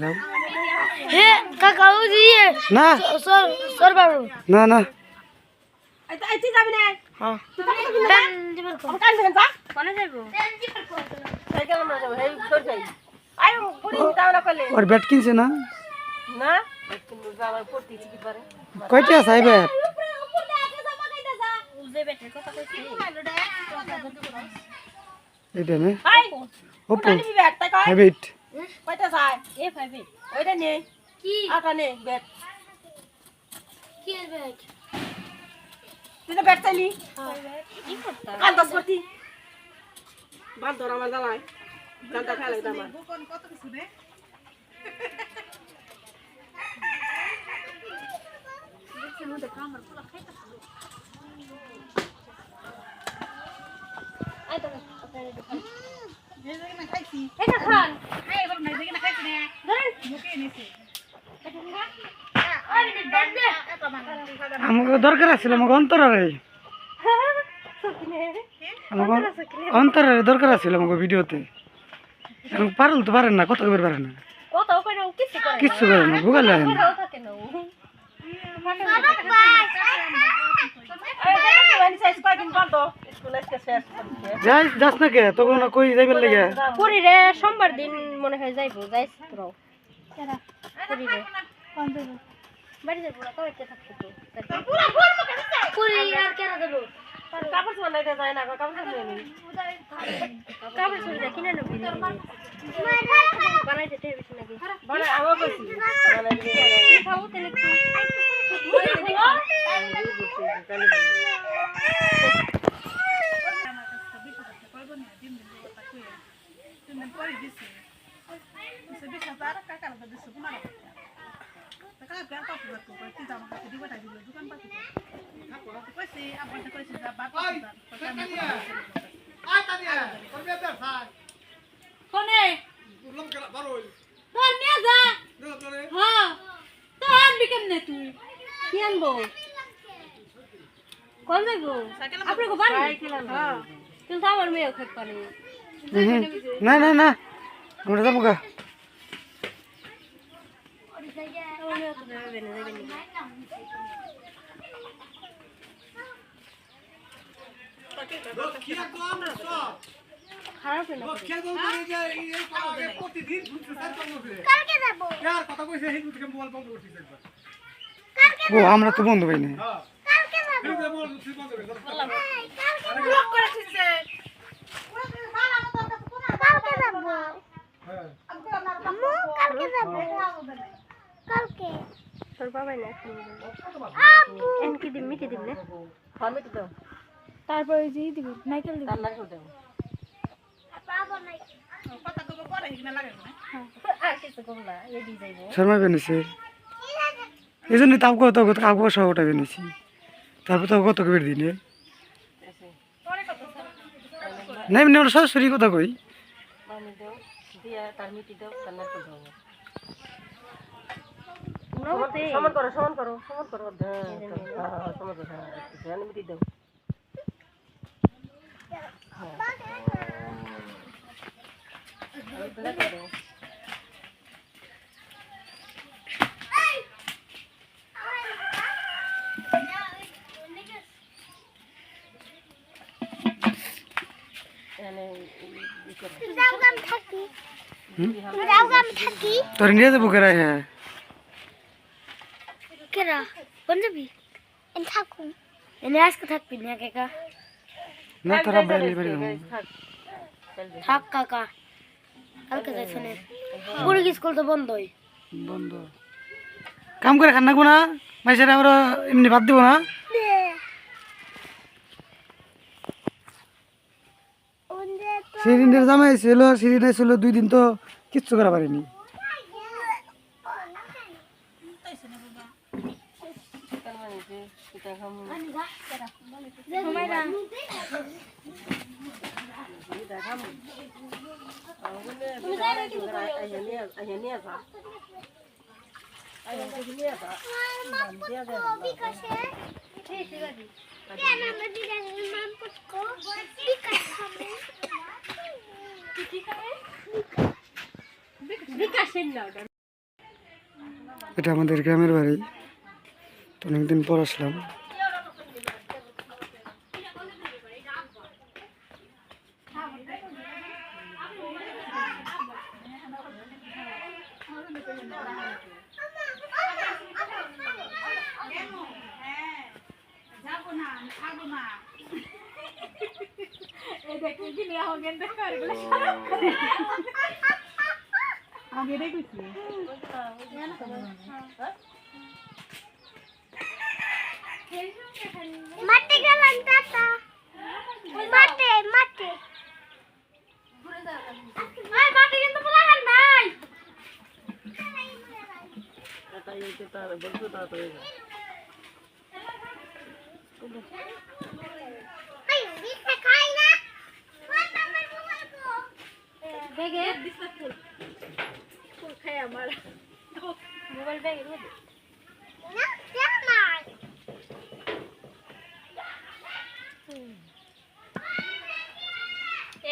যাও হে কাকা ও দিয়ে না সর বাবু না না আইতে যাবি না হ্যাঁ পেন দিবার কোন কাজ দেন যা কোনে যাইবো সাইকেল আমরা যাব হেই সর যাই আরে পুরি দাও না করলে ওর ব্যাট কিনছে না না কিন্তু যাওয়ার পড়তেছি কি পারে কয়টা আছে আই ব্যাট যে বেটের কথা কইছি এটা নে হাই ওপো নিবি ব্যাট তাই কয় হ্যাবিট কয়টা চাই এ ফাইভে ওইটা নে কি আটা নে ব্যাট কি বেট তুই তো ব্যাট চাইলি কি করতা কাল দশ করতি বান্দর আমার জ্বালায় জানতা খেলে আমার আই তো এটা খান আমাকে দরকার আছিল আমাকে অন্তরারে আমাকে অন্তরারে দরকার আছিল আমাকে ভিডিওতে এখন পারল তো পারেন না কত কবে পারেন না কত কইরা কিছু করে কিচ্ছু করে না গুগল লাগে না না থাকে না যাই যাস না কে তখন না কই যাইবার লাগে পুরি রে সোমবার দিন মনে হয় যাইবো যাইস তোরাও পুরি রে বাড়ি যাইবো না কইতে থাকতে তো পুরি আর কেন দেবো কাপড় বানাইতে যায় না কাপড় বানাই কাপড় চুড়ি কিনে নেবি বানাইতে টেবিস নাকি বানাই আমার কইছি বানাই খাবো তেলে একটু কোনে তোর নিয়ে যা হ্যাঁ তো আনবি কেমনে তুই কি আনবো কোন যাইবো আপনি কো বাড়ি হ্যাঁ কিন্তু আমার মেয়েও খেতে পারে না না না আমরা যাবো গা আমার মেয়েও তো যাবে না যাবে না খারাপ না ও আমরা তো বন্ধু ভাই না তোর বাবাই না এনকি দিম মিটি দিম না ফার্মেটি দাও তারপরে যে দিব নাইকেল দিব রান্না করে দাও আর কিছু কম না এই দি যাইবো শর্মা বেনেছে এই জন্য তাও কত কাকু সহ ওটা বেনেছি তারপর তো কত বের দিনে নাই মানে ওরা সরাসরি কথা কই পানি দাও দিয়া তার মিটি দাও রান্না করে দাও সমান করো সমান করো সমান করো সমান করো রান্না মিটি দাও তোর নিয়ে যাবো কেরাই হ্যাঁ কেরা কোন যাবি এন থাকুন এনে আজকে থাকবি না কাকা না তোরা বাইরে বাইরে থাক কাকা কালকে যাইছ না পুরো স্কুল তো বন্ধই বন্ধ কাম করে খান না গুনা মাইসের আমরা এমনি ভাত দিব না সেদিনের জামাই ছিল সেদিনে ছিল 2 দিন তো কিচ্ছু করা পারিনি এটা আমাদের গ্রামের বাড়ি, তো অনেকদিন পর আসলাম। মাঠে গেলাম টাটা, মাঠে মাঠে মাঠে কিন্তু পোলাগান নাই। তাই হইতে তার বলতো তাড়াতাড়ি যা। ব্যাগে ফুল খাই আমার মোবাইল ব্যাগের মধ্যে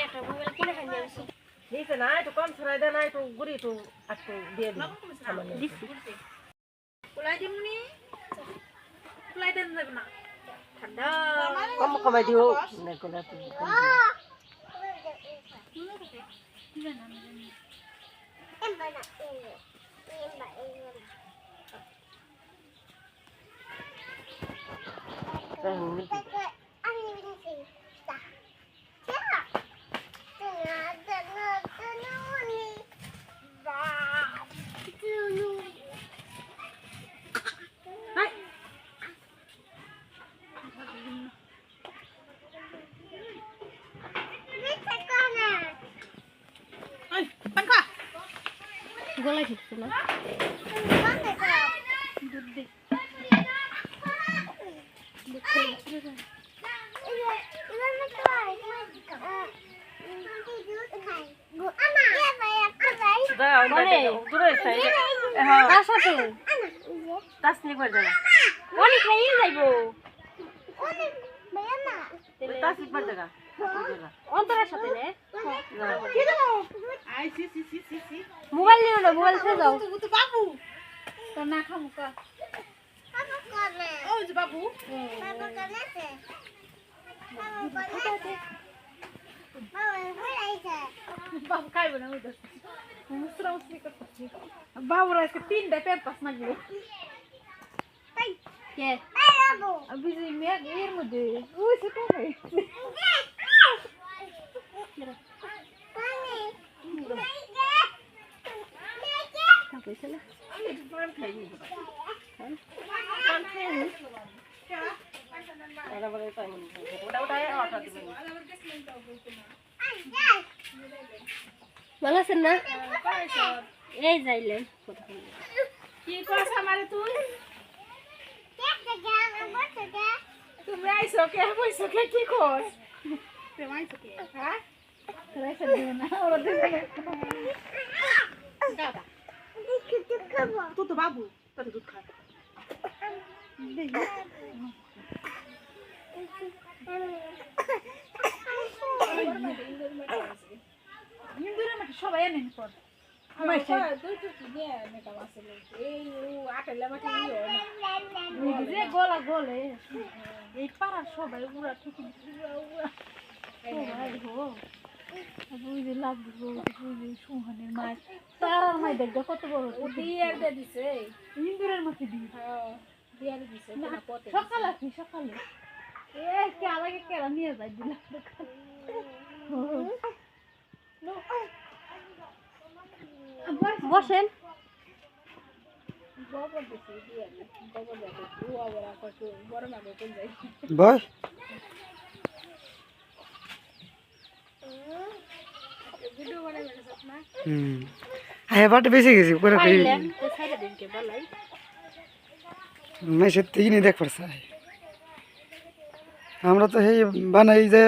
একটা মোবাইল কিনে খাই নিয়ে আসি। দিছে না একটু কম ছড়াই দে না একটু গুড়ি একটু একটু দিয়ে দিন সামান্য। ঠান্ডা কম কমাই দিও না কোলা তো গলায় ঢুকছে না কার সাথে তাসনি করে দাও অনেক খাইয়ে যাইবো তাসনি করে দাও অন্তরের সাথে রে মোবাইল নিও না, মোবাইল ছেড়ে দাও বাবু তো না খামু কা বাবু বাবু খাইব না বাবুর আজকে 3টা পেপাস মাগলো কে বিজি মেয়ে এর মধ্যে ওই ছোট ভাই ভালো আছেন না? এই যাইলেন কি করছ আমারে তুই তুমি আইছো কে কইছো কে কি করছ তুমি আইছো কে হ্যাঁ তুমি আইছো না ওরা দিবে দাদা তুই তো বাবু তুই দুধ খা সবাই এনেন পর গলা গলে এই পাড়ার সবাই উড়া ঠিক বুঝে লাগবে সুহানের মাছ তারার মাছ দেখবে কত বড় দিছে ইন্দুরের মাছে দিছে সকালে আসি সকালে কে আলাগে কেরা নিয়ে যায় দিলাম বসেন বস বাট বেশি গেছি করে মেসের থেকে দেখ পারছে আমরা তো সেই বানাই যে